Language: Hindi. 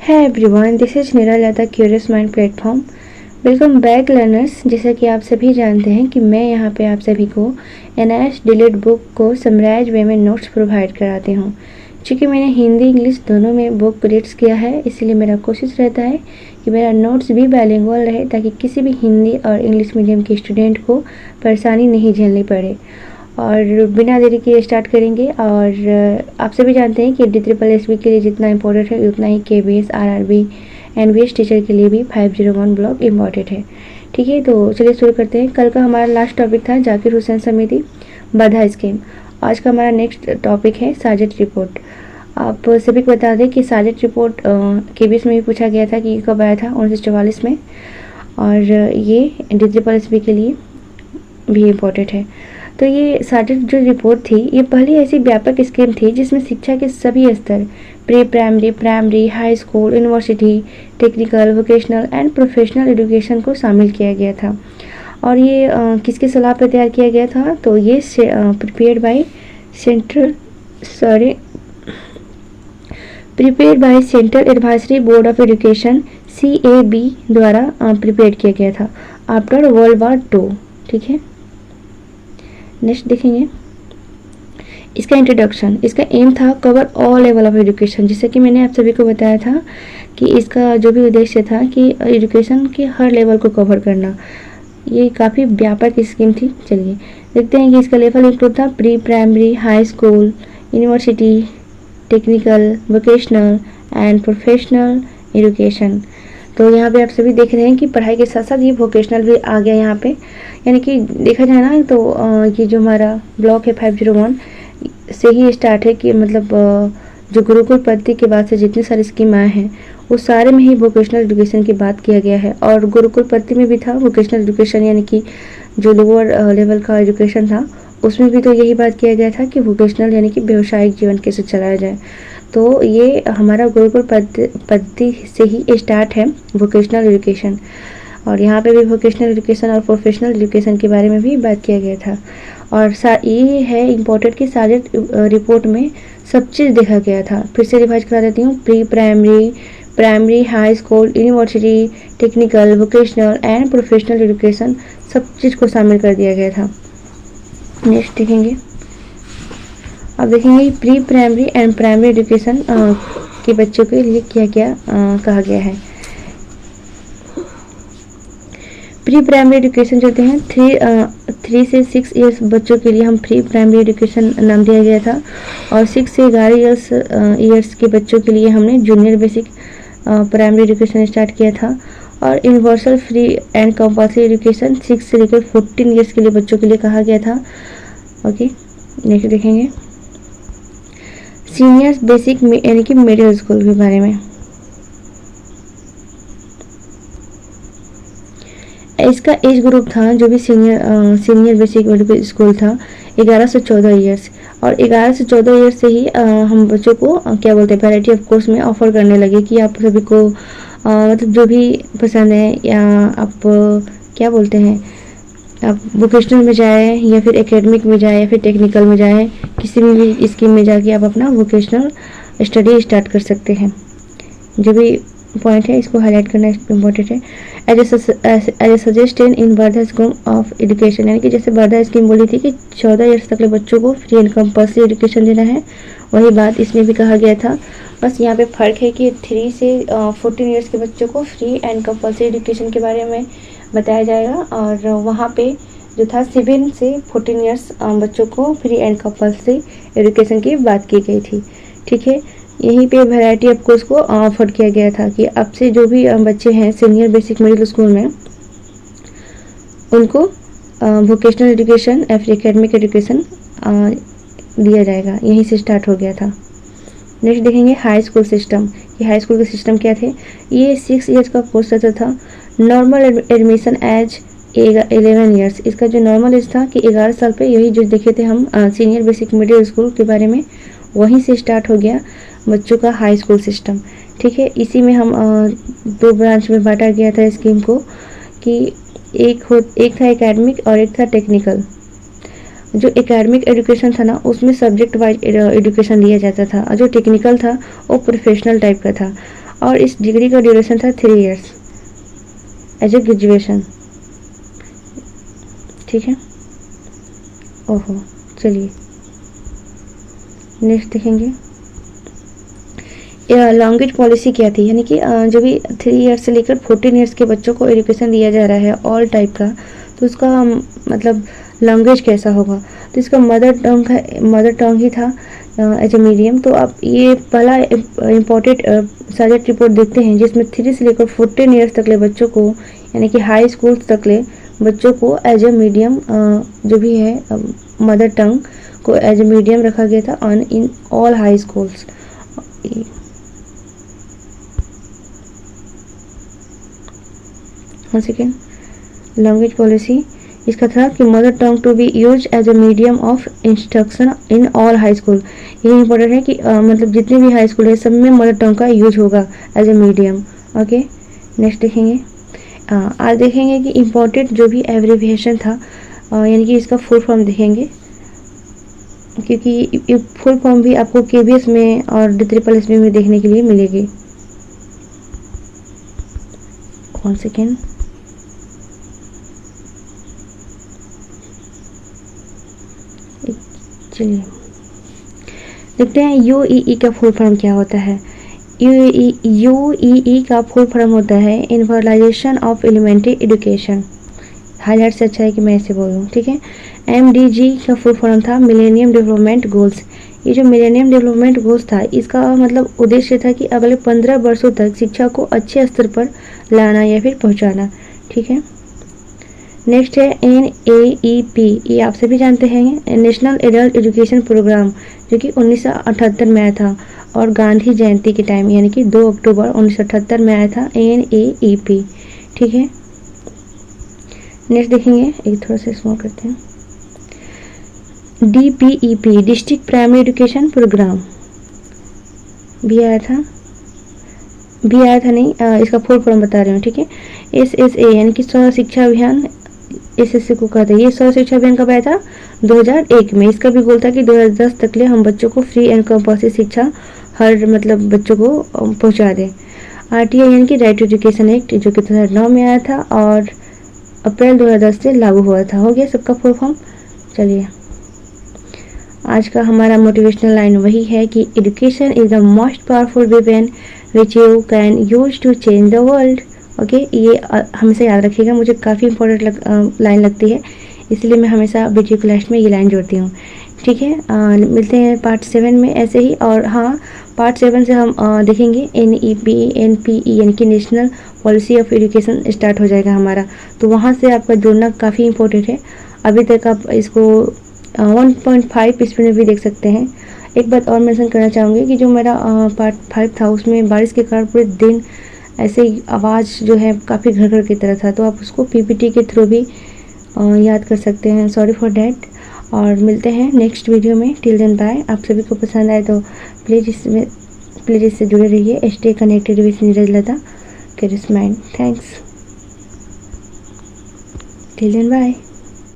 Hey everyone, this is Nirala the Curious Mind Platform. Welcome back learners. जैसा कि आप सभी जानते हैं कि मैं यहाँ पे आप सभी को NIST डिलीट बुक को समराइज वे में नोट्स प्रोवाइड कराती हूँ। चूँकि मैंने हिंदी इंग्लिश दोनों में बुक रीड्स किया है, इसलिए मेरा कोशिश रहता है कि मेरा नोट्स भी बाइलिंगुअल रहे ताकि किसी भी हिंदी और इंग्लिश मीडियम के स्टूडेंट को परेशानी नहीं झेलनी पड़े। और बिना देरी के स्टार्ट करेंगे। और आप सभी जानते हैं कि DSSB के लिए जितना इम्पोर्टेंट है उतना ही KBS RRB NBS टीचर के लिए भी 501 ब्लॉक इम्पॉर्टेंट है। ठीक है, तो चलिए शुरू करते हैं। कल का हमारा लास्ट टॉपिक था जाकिर हुसैन समिति बाधा स्कीम। आज का हमारा नेक्स्ट टॉपिक है साजिद रिपोर्ट। आप सभी को बता दें कि साजिद रिपोर्ट KBS में भी पूछा गया था कि कब आया था, 1944 में। और ये DSSB के लिए भी इम्पोर्टेंट है। तो ये साजिद जो रिपोर्ट थी, ये पहली ऐसी व्यापक स्कीम थी जिसमें शिक्षा के सभी स्तर pre primary, primary, high school, university, technical, vocational and professional education को शामिल किया गया था। और ये किसकी सलाह पर तैयार किया गया था? तो ये prepared by central advisory board of education CAB द्वारा प्रिपेयर किया गया था आफ्टर वर्ल्ड वार 2। ठीक है, नेक्स्ट देखेंगे इसका इंट्रोडक्शन। इसका एम था cover all level of education. जैसे कि मैंने आप सभी को बताया था कि इसका जो भी उद्देश्य था कि एजुकेशन के हर लेवल को कवर करना। ये काफ़ी व्यापक स्कीम थी। चलिए देखते हैं कि इसका लेवल इंक्लूड था pre primary, high school, university, technical, vocational and professional education. तो यहाँ पे आप सभी देख रहे हैं कि पढ़ाई के साथ साथ ये वोकेशनल भी आ गया यहाँ पे। यानी कि देखा जाए ना तो ये जो हमारा ब्लॉक है 501 से ही स्टार्ट है कि मतलब जो गुरुकुल पद्धति के बाद से जितने सारे स्कीम आए हैं वो सारे में ही वोकेशनल एजुकेशन की बात किया गया है। और गुरुकुल पद्धति में भी था वोकेशनल एजुकेशन, यानी कि जो लोअर लेवल का एजुकेशन था उसमें भी तो यही बात किया गया था कि वोकेशनल यानी कि व्यावसायिक जीवन कैसे चलाया जाए। तो ये हमारा गुरुकुल पद्धति से ही स्टार्ट है वोकेशनल एजुकेशन। और यहाँ पे भी वोकेशनल एजुकेशन और प्रोफेशनल एजुकेशन के बारे में भी बात किया गया था। और ये है इम्पोर्टेंट कि साजिद रिपोर्ट में सब चीज़ देखा गया था। फिर से रिवाइज करा देती हूँ। Pre primary, primary, high school, university, technical, vocational and professional education सब चीज़ को शामिल कर दिया गया था। नेक्स्ट देखेंगे, अब देखेंगे pre primary and primary education के बच्चों के लिए क्या क्या कहा गया है। प्री प्राइमरी एजुकेशन जो होते हैं 3 से 6 ईयर्स बच्चों के लिए हम प्री प्राइमरी एजुकेशन नाम दिया गया था। और 6 से 11 ईयर्स के बच्चों के लिए हमने junior basic primary education start किया था। और universal free and compulsory education 6 से लेकर 14 ईयर्स के लिए बच्चों के लिए कहा गया था। ओके, नेक्स्ट देखेंगे सीनियर्स बेसिक यानी कि मिडिल स्कूल के बारे में। इसका एज ग्रुप था जो भी सीनियर बेसिक स्कूल था 11 से 14 ईयर्स। और 11 से 14 ईयर्स से ही हम बच्चों को क्या बोलते हैं वैरायटी ऑफ कोर्स में ऑफर करने लगे कि आप सभी को मतलब जो भी पसंद है, या आप क्या बोलते हैं, आप वोकेशनल में जाए या फिर एकेडमिक में जाए या फिर टेक्निकल में जाए, किसी भी स्कीम में जाके आप अपना वोकेशनल स्टडी स्टार्ट कर सकते हैं। जो भी पॉइंट है इसको हाईलाइट करना इम्पोर्टेंट है। As a suggested in Wardha scheme of education, यानी कि जैसे वर्धा स्कीम बोली थी कि 14 ईयर्स तक के बच्चों को फ्री एंड कंपल्सरी एजुकेशन देना है, वही बात इसमें भी कहा गया था। बस यहाँ पे फ़र्क है कि 3 से 14 ईयर्स के बच्चों को फ्री एंड कंपल्सरी एजुकेशन के बारे में बताया जाएगा। और वहाँ पे जो था 7 से 14 ईयर्स बच्चों को फ्री एंड कंपल्सरी एजुकेशन की बात की गई थी। ठीक है, यहीं पे वैरायटी ऑफ कोर्स को ऑफर किया गया था कि अब से जो भी बच्चे हैं सीनियर बेसिक मिडिल स्कूल में उनको वोकेशनल एजुकेशन या फिर एकेडमिक एजुकेशन दिया जाएगा। यहीं से स्टार्ट हो गया था। नेक्स्ट देखेंगे हाई स्कूल सिस्टम। ये हाई स्कूल के सिस्टम क्या थे? ये 6 ईयर्स का कोर्स रहता था। Normal admission age 11 years. इसका जो नॉर्मल एज था कि 11 साल पे, यही जो देखे थे हम सीनियर बेसिक मिडिल स्कूल के बारे में, वहीं से स्टार्ट हो गया बच्चों का हाई स्कूल सिस्टम। ठीक है, इसी में हम 2 ब्रांच में बांटा गया था स्कीम को कि एक था एकेडमिक और एक था टेक्निकल। जो एकेडमिक एजुकेशन था ना उसमें सब्जेक्ट वाइज एजुकेशन दिया जाता था, और जो टेक्निकल था वो प्रोफेशनल टाइप का था। और इस डिग्री का ड्यूरेशन था 3 इयर्स एज ए ग्रेजुएशन। ठीक है। ओहो, चलिए नेक्स्ट देखेंगे। लैंग्वेज पॉलिसी क्या थी, यानी कि जो भी 3 इयर्स से लेकर 14 इयर्स के बच्चों को एजुकेशन दिया जा रहा है ऑल टाइप का, तो उसका मतलब लैंग्वेज कैसा होगा। तो इसका मदर टंग ही था एज ए मीडियम। तो आप ये पहला इम्पोर्टेंट सब्जेक्ट रिपोर्ट देखते हैं जिसमें 3 से लेकर 14 इयर्स तक ले बच्चों को, यानी कि हाई स्कूल तक ले बच्चों को एज ए मीडियम जो भी है मदर टंग को एज ए मीडियम रखा गया था on in all high schools. One second, language policy इसका था कि mother tongue to be use as a medium of instruction in all high school. ये इंपॉर्टेंट है कि मतलब जितने भी हाई स्कूल है सब में मदर टंग का यूज होगा as a medium. Okay, next देखेंगे। आज देखेंगे कि इम्पोर्टेंट जो भी एब्रिविएशन था, यानी कि इसका फुल फॉर्म देखेंगे, क्योंकि फुल फॉर्म भी आपको KBS में और DSSB में देखने के लिए मिलेगी। वन सेकेंड, चलिए देखते हैं UEE का फुल फॉर्म क्या होता है। UEE का फुल फॉर्म होता है इन्फॉर्मेलाइजेशन ऑफ एलिमेंट्री एजुकेशन। हाईलाइट से अच्छा है कि मैं ऐसे बोलूँ। ठीक है। MDG का फुल फॉर्म था मिलेनियम डेवलपमेंट गोल्स। ये जो मिलेनियम डेवलपमेंट गोल्स था, इसका मतलब उद्देश्य था कि अगले 15 वर्षों तक शिक्षा को अच्छे स्तर पर लाना या फिर पहुंचाना। ठीक है। नेक्स्ट है NAEP, ये आप सभी जानते हैं, नेशनल एडल्ट एजुकेशन प्रोग्राम, जो कि 1978 में आया था और गांधी जयंती के टाइम, यानी कि 2 अक्टूबर 1978 में आया था NAEP। ठीक है। नेक्स्ट देखेंगे, एक थोड़ा सा स्मॉल करते हैं। DPEP, district primary education programme भी आया था नहीं, इसका फुल फॉर्म बता रही हूँ। ठीक है। SSA, यानी कि सर्व शिक्षा अभियान, SSA को कहते हैं। ये सर्व शिक्षा अभियान कब आया था? 2001 में। इसका भी गोल था कि 2010 तक ले हम बच्चों को फ्री एंड कंपल्सरी शिक्षा हर मतलब बच्चों को पहुंचा दें। RTI, यानी कि राइट टू एजुकेशन एक्ट, जो कि 2009 में आया था और अप्रैल 2010 से लागू हुआ था। हो गया सबका फुल फॉर्म। चलिए, आज का हमारा मोटिवेशनल लाइन वही है कि education is the most powerful weapon which you can use to change the world. Okay, ये हमेशा याद रखिएगा, मुझे काफ़ी इंपॉर्टेंट लाइन लगती है, इसलिए मैं हमेशा वीडियो के लास्ट में ये लाइन जोड़ती हूँ। ठीक है। मिलते हैं पार्ट 7 में ऐसे ही। और हाँ, पार्ट 7 से हम देखेंगे NEP यानी कि national policy of education start हो जाएगा हमारा, तो वहाँ से आपका जुड़ना काफ़ी इंपॉर्टेंट है। अभी तक आप इसको 1.5 स्पीड में भी देख सकते हैं। एक बात और मेंशन करना चाहूँगी कि जो मेरा पार्ट 5 था उसमें बारिश के कारण पूरे दिन ऐसे ही आवाज़ जो है काफ़ी घर घर की तरह था, तो आप उसको PPT के थ्रू भी याद कर सकते हैं। Sorry for that. और मिलते हैं नेक्स्ट वीडियो में। Till then bye. आप सभी को पसंद आए तो प्लीज़ इससे जुड़े रहिए। Stay connected with Neeraj Lata Karishma. Thanks. Till then bye.